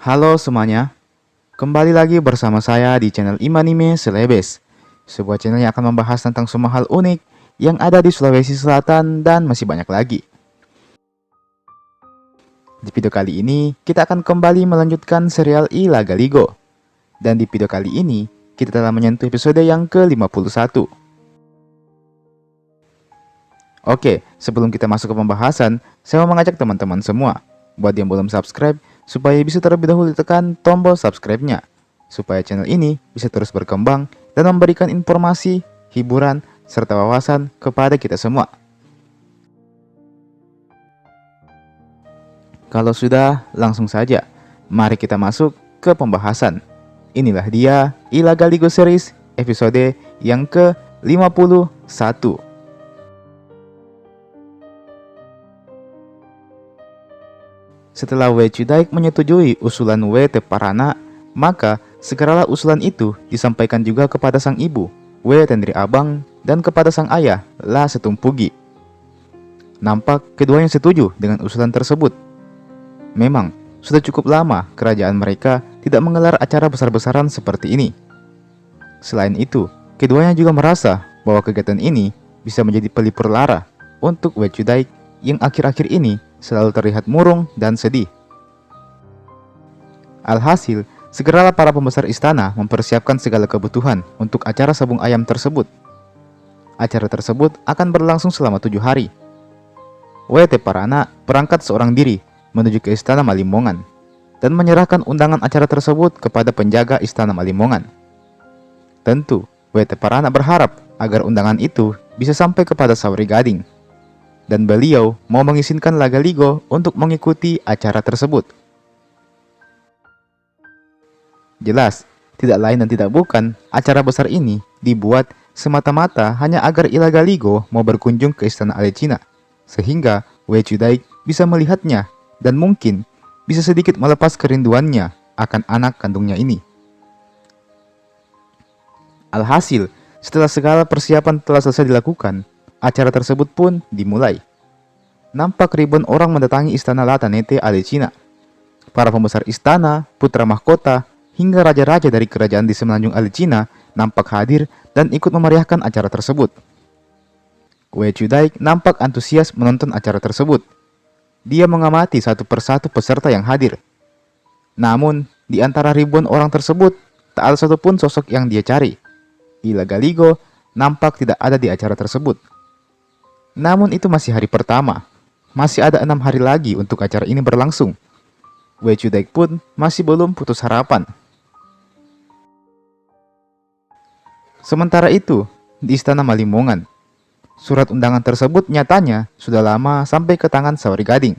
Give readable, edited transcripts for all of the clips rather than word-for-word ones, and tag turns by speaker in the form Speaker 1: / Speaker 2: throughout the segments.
Speaker 1: Halo semuanya, kembali lagi bersama saya di channel Imanime Selebes, sebuah channel yang akan membahas tentang semua hal unik yang ada di Sulawesi Selatan dan masih banyak lagi. Di video kali ini, kita akan kembali melanjutkan serial I Lagaligo. Dan di video kali ini, kita telah menyentuh episode yang ke-51. Oke, sebelum kita masuk ke pembahasan, saya mau mengajak teman-teman semua, buat yang belum subscribe, supaya bisa terlebih dahulu tekan tombol subscribe-nya, supaya channel ini bisa terus berkembang dan memberikan informasi, hiburan, serta wawasan kepada kita semua. Kalau sudah, langsung saja, mari kita masuk ke pembahasan. Inilah dia I Lagaligo Series episode yang ke-51. Setelah W Chudaik menyetujui usulan W Teparana, maka segeralah usulan itu disampaikan juga kepada sang ibu, W Tendri Abang, dan kepada sang ayah, La Setumpugi. Nampak keduanya setuju dengan usulan tersebut. Memang, sudah cukup lama kerajaan mereka tidak menggelar acara besar-besaran seperti ini. Selain itu, keduanya juga merasa bahwa kegiatan ini bisa menjadi pelipur lara untuk W Chudaik yang akhir-akhir ini selalu terlihat murung dan sedih. Alhasil, segeralah para pembesar istana mempersiapkan segala kebutuhan untuk acara sabung ayam tersebut. Acara tersebut akan berlangsung selama 7 hari. W Teparana berangkat seorang diri menuju ke istana Malimongan dan menyerahkan undangan acara tersebut kepada penjaga istana Malimongan. Tentu, W Teparana berharap agar undangan itu bisa sampai kepada Sauri Gading, dan beliau mau mengizinkan Lagaligo untuk mengikuti acara tersebut. Jelas, tidak lain dan tidak bukan, acara besar ini dibuat semata-mata hanya agar I Lagaligo mau berkunjung ke istana Alecina, sehingga W Chudaik bisa melihatnya dan mungkin bisa sedikit melepas kerinduannya akan anak kandungnya ini. Alhasil, setelah segala persiapan telah selesai dilakukan, acara tersebut pun dimulai. Nampak ribuan orang mendatangi istana Latanete Alecina. Para pembesar istana, putra mahkota, hingga raja-raja dari kerajaan di semenanjung Alecina nampak hadir dan ikut memeriahkan acara tersebut. W Chudaik nampak antusias menonton acara tersebut. Dia mengamati satu persatu peserta yang hadir. Namun, di antara ribuan orang tersebut, tak ada satupun sosok yang dia cari. I Lagaligo nampak tidak ada di acara tersebut. Namun itu masih hari pertama. Masih ada 6 hari lagi untuk acara ini berlangsung. W Chudaik pun masih belum putus harapan. Sementara itu, di istana Malimongan, surat undangan tersebut nyatanya sudah lama sampai ke tangan Sauri Gading.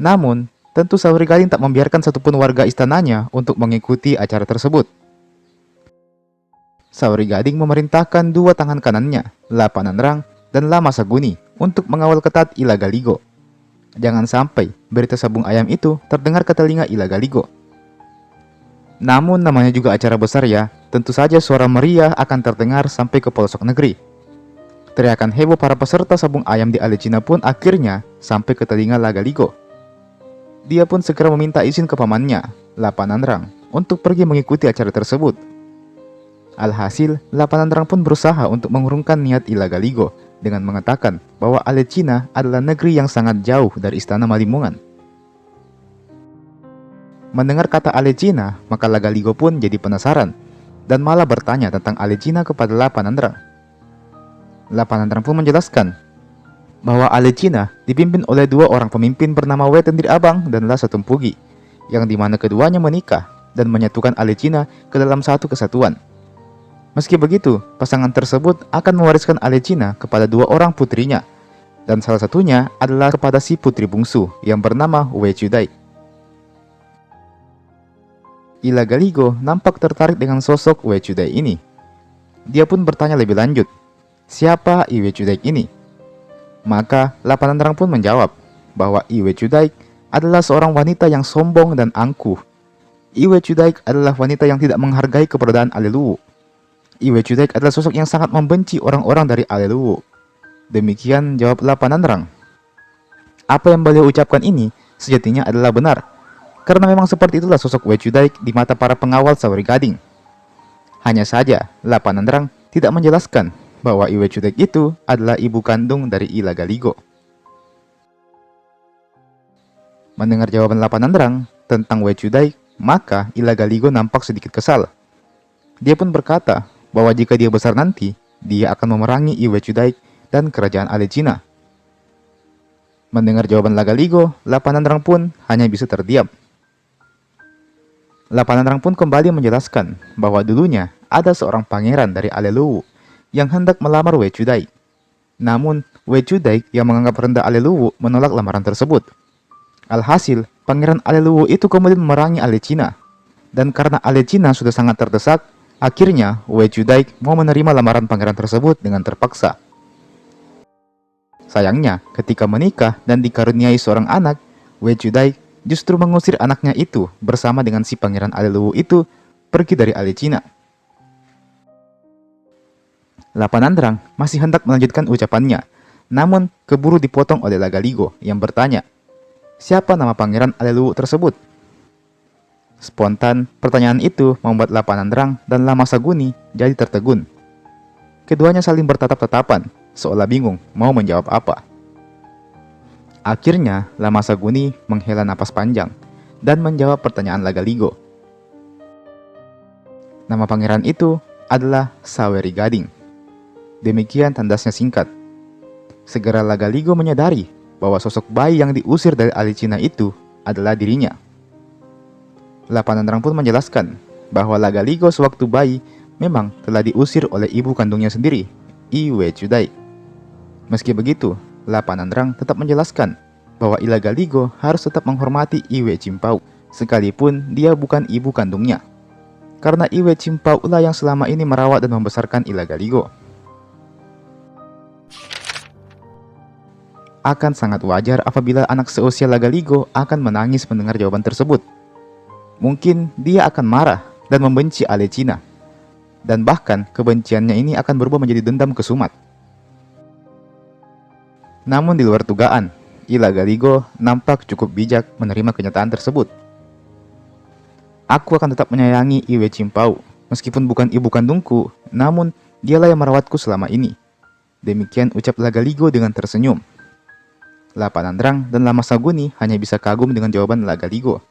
Speaker 1: Namun, tentu Sauri Gading tak membiarkan satupun warga istananya untuk mengikuti acara tersebut. Sauri Gading memerintahkan 2 tangan kanannya, La Panandrang dan La Masaguni, untuk mengawal ketat I Lagaligo. Jangan sampai berita sabung ayam itu terdengar ke telinga I Lagaligo. Namun namanya juga acara besar ya, tentu saja suara meriah akan terdengar sampai ke pelosok negeri. Teriakan heboh para peserta sabung ayam di Alecina pun akhirnya sampai ke telinga Lagaligo. Dia pun segera meminta izin ke pamannya, La Panandrang, untuk pergi mengikuti acara tersebut. Alhasil, La Panandrang pun berusaha untuk mengurungkan niat I Lagaligo dengan mengatakan bahwa Alecina adalah negeri yang sangat jauh dari istana Malimongan. Mendengar kata Alecina, maka Lagaligo pun jadi penasaran dan malah bertanya tentang Alecina kepada La Panandrang. La Panandrang pun menjelaskan bahwa Alecina dipimpin oleh 2 orang pemimpin bernama W Tendri Abang dan La Setumpugi, yang dimana keduanya menikah dan menyatukan Alecina ke dalam satu kesatuan. Meski begitu, pasangan tersebut akan mewariskan Alecina kepada 2 orang putrinya, dan salah satunya adalah kepada si putri bungsu yang bernama W Chudaik. I Lagaligo nampak tertarik dengan sosok W Chudaik ini. Dia pun bertanya lebih lanjut, siapa I W Chudaik ini? Maka La Panandrang pun menjawab bahwa I W Chudaik adalah seorang wanita yang sombong dan angkuh. I W Chudaik adalah wanita yang tidak menghargai keberadaan Aleluwu. I W Chudaik adalah sosok yang sangat membenci orang-orang dari Aleluwu. Demikian jawab La Panandrang. Apa yang beliau ucapkan ini sejatinya adalah benar. Karena memang seperti itulah sosok Wei Chudaik di mata para pengawal Saori Gading. Hanya saja, Lapanandrang tidak menjelaskan bahwa Wei Chudaik itu adalah ibu kandung dari Ila Galigo. Mendengar jawaban Lapanandrang tentang Wei Chudaik, maka Ila Galigo nampak sedikit kesal. Dia pun berkata bahwa jika dia besar nanti, dia akan memerangi Wei Chudaik dan kerajaan Alecina. Mendengar jawaban Lagaligo, Lapanandrang pun hanya bisa terdiam. Lapanandrang pun kembali menjelaskan bahwa dulunya ada seorang pangeran dari Aleluwu yang hendak melamar Wei Chudaik. Namun, Wei Chudaik yang menganggap rendah Aleluwu menolak lamaran tersebut. Alhasil, pangeran Aleluwu itu kemudian memerangi Alecina. Dan karena Alecina sudah sangat terdesak, akhirnya Wei Chudaik mau menerima lamaran pangeran tersebut dengan terpaksa. Sayangnya, ketika menikah dan dikaruniai seorang anak, Wei Chudaik justru mengusir anaknya itu bersama dengan si pangeran Aleluwu itu pergi dari Alecina. Lapanandrang masih hendak melanjutkan ucapannya, namun keburu dipotong oleh Lagaligo yang bertanya, siapa nama pangeran Aleluwu tersebut? Spontan, pertanyaan itu membuat Lapanandrang dan Lamasaguni jadi tertegun. Keduanya saling bertatap-tatapan, seolah bingung mau menjawab apa. Akhirnya, Lamasaguni menghela napas panjang dan menjawab pertanyaan Lagaligo. Nama pangeran itu adalah Saori Gading. Demikian tandasnya singkat. Segera Lagaligo menyadari bahwa sosok bayi yang diusir dari Alecina itu adalah dirinya. Lapanandrang pun menjelaskan bahwa Lagaligo sewaktu bayi memang telah diusir oleh ibu kandungnya sendiri, Wei Chudaik. Meski begitu, Lapanandrang tetap menjelaskan bahwa Ila Galigo harus tetap menghormati Wei Cimpau, sekalipun dia bukan ibu kandungnya. Karena Wei Cimpau lah yang selama ini merawat dan membesarkan Ila Galigo. Akan sangat wajar apabila anak seusia Lagaligo akan menangis mendengar jawaban tersebut. Mungkin dia akan marah dan membenci Alecina. Dan bahkan kebenciannya ini akan berubah menjadi dendam kesumat. Namun di luar dugaan, Ila Galigo nampak cukup bijak menerima kenyataan tersebut. Aku akan tetap menyayangi Wei Cimpau, meskipun bukan ibu kandungku, namun dialah yang merawatku selama ini. Demikian ucap Lagaligo dengan tersenyum. Lapanandrang dan Lamasaguni hanya bisa kagum dengan jawaban Lagaligo.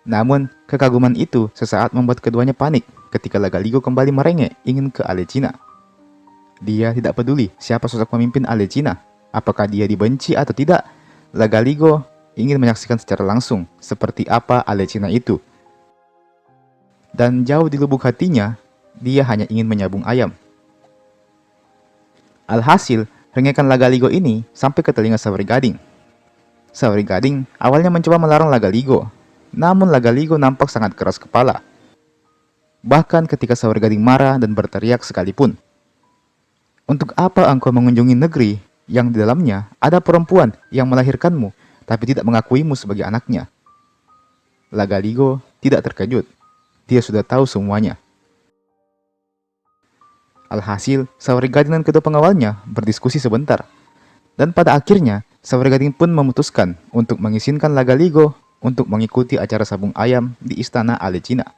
Speaker 1: Namun, kekaguman itu sesaat membuat keduanya panik ketika Lagaligo kembali merengek ingin ke Alecina. Dia tidak peduli siapa sosok pemimpin Alecina, apakah dia dibenci atau tidak. Lagaligo ingin menyaksikan secara langsung seperti apa Alecina itu. Dan jauh di lubuk hatinya, dia hanya ingin menyabung ayam. Alhasil, rengekan Lagaligo ini sampai ke telinga Saori Gading. Saori Gading awalnya mencoba melarang Lagaligo, namun Lagaligo nampak sangat keras kepala. Bahkan ketika Saori Gading marah dan berteriak sekalipun. Untuk apa engkau mengunjungi negeri yang di dalamnya ada perempuan yang melahirkanmu tapi tidak mengakuimu sebagai anaknya? Lagaligo tidak terkejut. Dia sudah tahu semuanya. Alhasil, Saori Gading dan kedua pengawalnya berdiskusi sebentar. Dan pada akhirnya, Saori Gading pun memutuskan untuk mengizinkan Lagaligo untuk mengikuti acara sabung ayam di istana Alecina.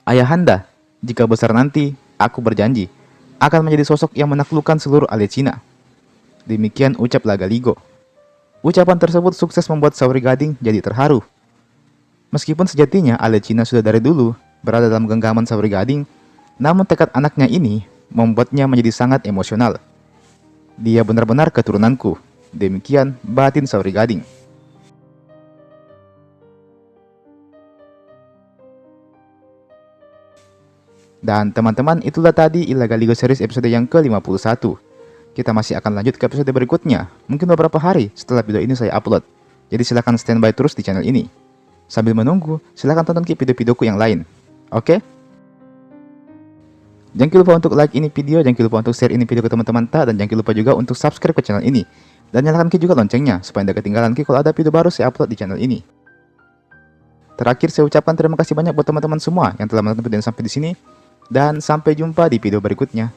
Speaker 1: Ayahanda, jika besar nanti, aku berjanji akan menjadi sosok yang menaklukkan seluruh Alecina. Demikian ucap Lagaligo. Ucapan tersebut sukses membuat Saori Gading jadi terharu. Meskipun sejatinya Alecina sudah dari dulu berada dalam genggaman Saori Gading, namun tekad anaknya ini membuatnya menjadi sangat emosional. Dia benar-benar keturunanku. Demikian batin Saori Gading. Dan teman-teman, itulah tadi Ila Galigo series episode yang ke-51. Kita masih akan lanjut ke episode berikutnya, mungkin beberapa hari setelah video ini saya upload. Jadi silahkan standby terus di channel ini. Sambil menunggu, silahkan tonton ke video-videoku yang lain. Oke? Jangan lupa untuk like ini video, jangan lupa untuk share ini video ke teman-teman dan jangan lupa juga untuk subscribe ke channel ini. Dan nyalakan juga loncengnya, supaya tidak ketinggalan kalau ada video baru saya upload di channel ini. Terakhir, saya ucapkan terima kasih banyak buat teman-teman semua yang telah menonton video sampai di sini. Dan sampai jumpa di video berikutnya.